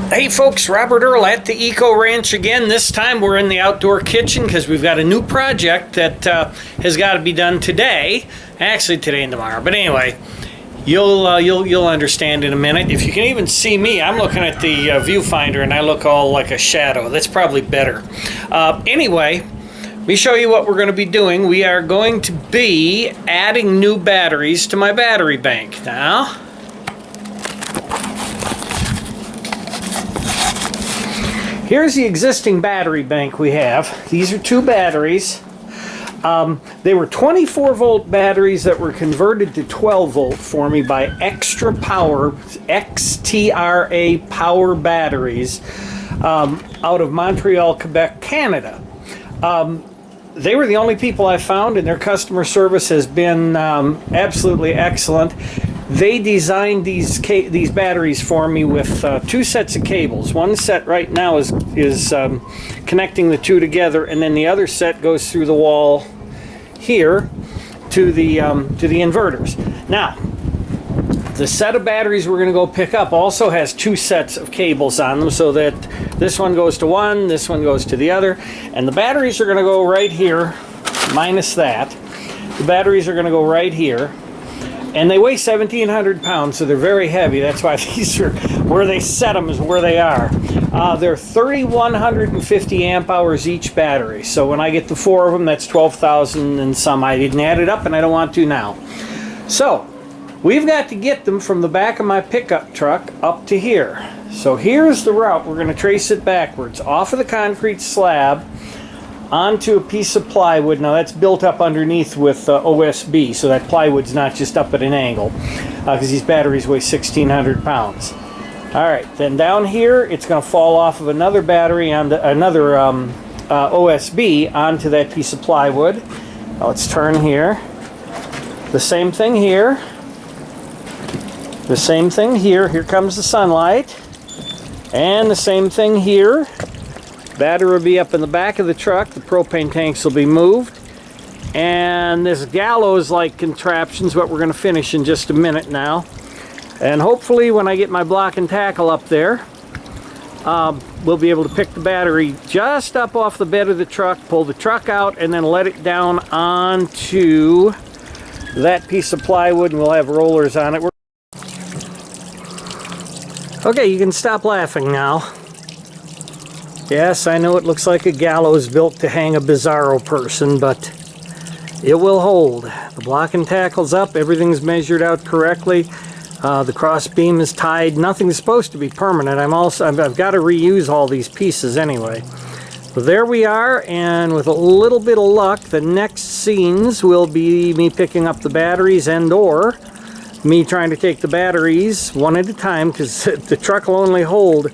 Hey folks, Robert Earl at the Eco Ranch again. This time we're in the outdoor kitchen because we've got a new project that has got to be done today. Actually today and tomorrow, but anyway, you'll understand in a minute. If you can even see me, I'm looking at the viewfinder and I look all like a shadow. That's probably better. Anyway, let me show you what we're going to be doing. We are going to be adding new batteries to my battery bank. Now, here's the existing battery bank we have. These are two batteries. They were 24 volt batteries that were converted to 12 volt for me by Extra Power, XTRA Power Batteries, out of Montreal, Quebec, Canada. They were the only people I found, and their customer service has been absolutely excellent. They designed these batteries for me with two sets of cables. One set right now is connecting the two together, and then the other set goes through the wall here to the inverters. Now, the set of batteries we're going to go pick up also has two sets of cables on them, so that this one goes to one, this one goes to the other, and the batteries are going to go right here, minus that. The batteries are going to go right here. And they weigh 1,700 pounds, so they're very heavy. That's why these are, where they set them is where they are. They're 3,150 amp hours each battery. So when I get the four of them, that's 12,000 and some. I didn't add it up and I don't want to now. So we've got to get them from the back of my pickup truck up to here. So here's the route. We're going to trace it backwards. Off of the concrete slab, onto a piece of plywood. Now that's built up underneath with OSB, so that plywood's not just up at an angle, because these batteries weigh 1,600 pounds. Alright, then down here it's going to fall off of another battery on another OSB onto that piece of plywood. Now let's turn here. The same thing here. The same thing here. Here comes the sunlight. And the same thing here. Battery will be up in the back of the truck. The propane tanks will be moved. And this gallows-like contraption is what we're going to finish in just a minute now. And hopefully when I get my block and tackle up there, we'll be able to pick the battery just up off the bed of the truck, pull the truck out, and then let it down onto that piece of plywood, and we'll have rollers on it. Okay, you can stop laughing now. Yes, I know it looks like a gallows built to hang a bizarro person, but it will hold. The block and tackle's up, everything's measured out correctly. The cross beam is tied. Nothing's supposed to be permanent. I've got to reuse all these pieces anyway. But there we are, and with a little bit of luck, the next scenes will be me picking up the batteries and/or me trying to take the batteries one at a time, because the truck will only hold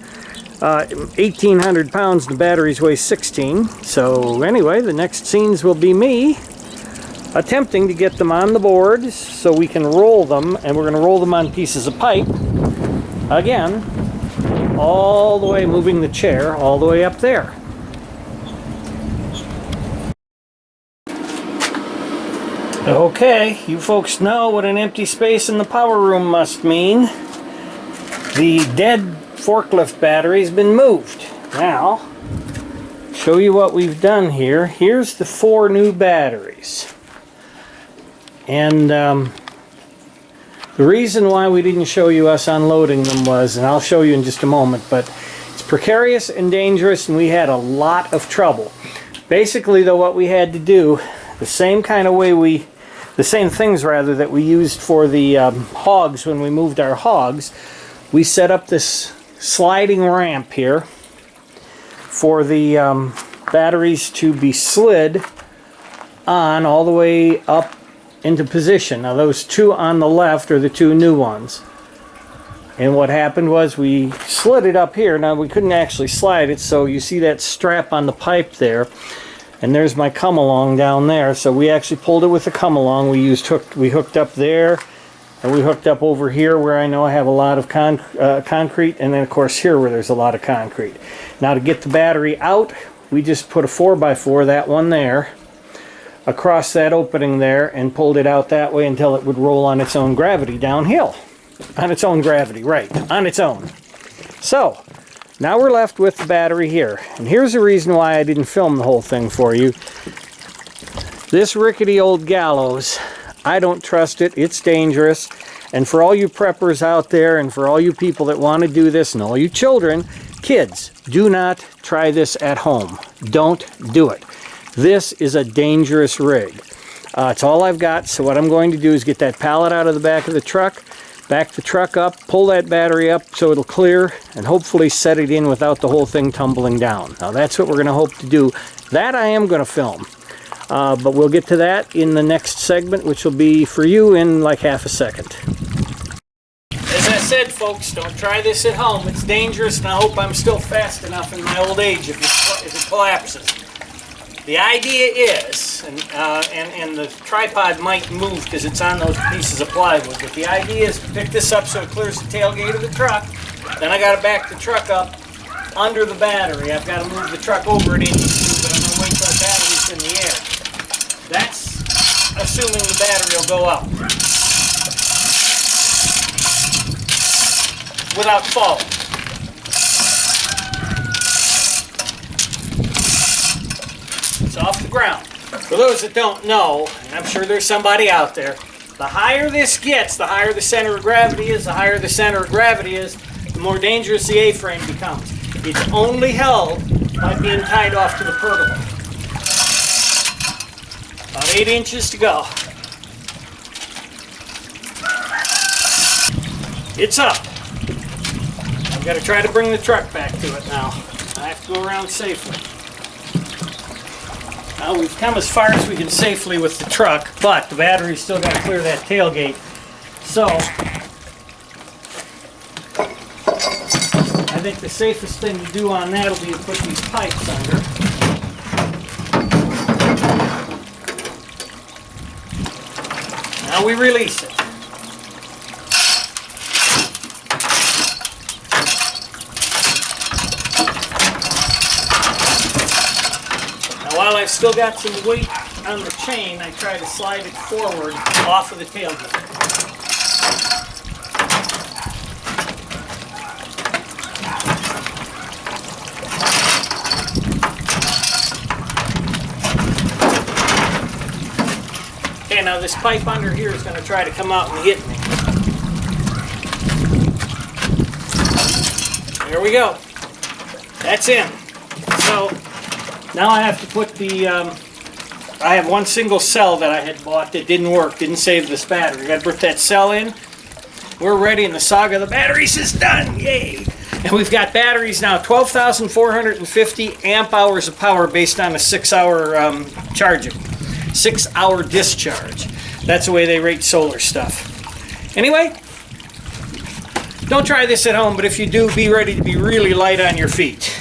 1,800 pounds, the batteries weigh 16. So anyway, the next scenes will be me attempting to get them on the board so we can roll them, and we're going to roll them on pieces of pipe. Again, all the way, moving the chair all the way up there. Okay, you folks know what an empty space in the power room must mean. The dead forklift battery has been moved. Now, show you what we've done here. Here's the four new batteries. And the reason why we didn't show you us unloading them was, and I'll show you in just a moment, but it's precarious and dangerous, and we had a lot of trouble. Basically, though, what we had to do, the same things rather that we used for the hogs when we moved our hogs, we set up this sliding ramp here for the batteries to be slid on all the way up into position. Now those two on the left are the two new ones. And what happened was we slid it up here. Now we couldn't actually slide it, so you see that strap on the pipe there. And there's my come-along down there. So we actually pulled it with the come-along. We hooked up there. And we hooked up over here where I know I have a lot of concrete, and then of course here where there's a lot of concrete. Now to get the battery out, we just put a 4x4, that one there, across that opening there and pulled it out that way until it would roll on its own gravity downhill. On its own gravity, right, on its own. So, Now we're left with the battery here. And here's the reason why I didn't film the whole thing for you. This rickety old gallows, I don't trust it. It's dangerous. And for all you preppers out there and for all you people that want to do this and all you children, kids, do not try this at home. Don't do it. This is a dangerous rig. It's all I've got, so what I'm going to do is get that pallet out of the back of the truck, back the truck up, pull that battery up so it'll clear, and hopefully set it in without the whole thing tumbling down. Now that's what we're going to hope to do. That I am going to film. But we'll get to that in the next segment, which will be for you in like half a second. As I said, folks, don't try this at home. It's dangerous, and I hope I'm still fast enough in my old age if it collapses. The idea is, and the tripod might move because it's on those pieces of plywood, but the idea is to pick this up so it clears the tailgate of the truck. Then I got to back the truck up under the battery. I've got to move the truck over an inch or two, but I'm going to wait till the battery's in the air. That's assuming the battery will go up without falling. It's off the ground. For those that don't know, and I'm sure there's somebody out there, the higher this gets, the higher the center of gravity is, the higher the center of gravity is, the more dangerous the A-frame becomes. It's only held by being tied off to the pergola. About 8 inches to go. It's up. I've got to try to bring the truck back to it now. I have to go around safely. Now we've come as far as we can safely with the truck, but the battery's still got to clear that tailgate. So, I think the safest thing to do on that will be to put these pipes under. Now we release it. Now while I've still got some weight on the chain, I try to slide it forward off of the tailgate. Okay, now this pipe under here is going to try to come out and hit me. There we go. That's in. So now I have to put the, I have one single cell that I had bought that didn't work, didn't save this battery. I got to put that cell in. We're ready, and the Saga, the batteries is done. Yay! And we've got batteries now, 12,450 amp hours of power based on a 6-hour charging. 6-hour discharge. That's the way they rate solar stuff. Anyway, don't try this at home, but if you do, be ready to be really light on your feet.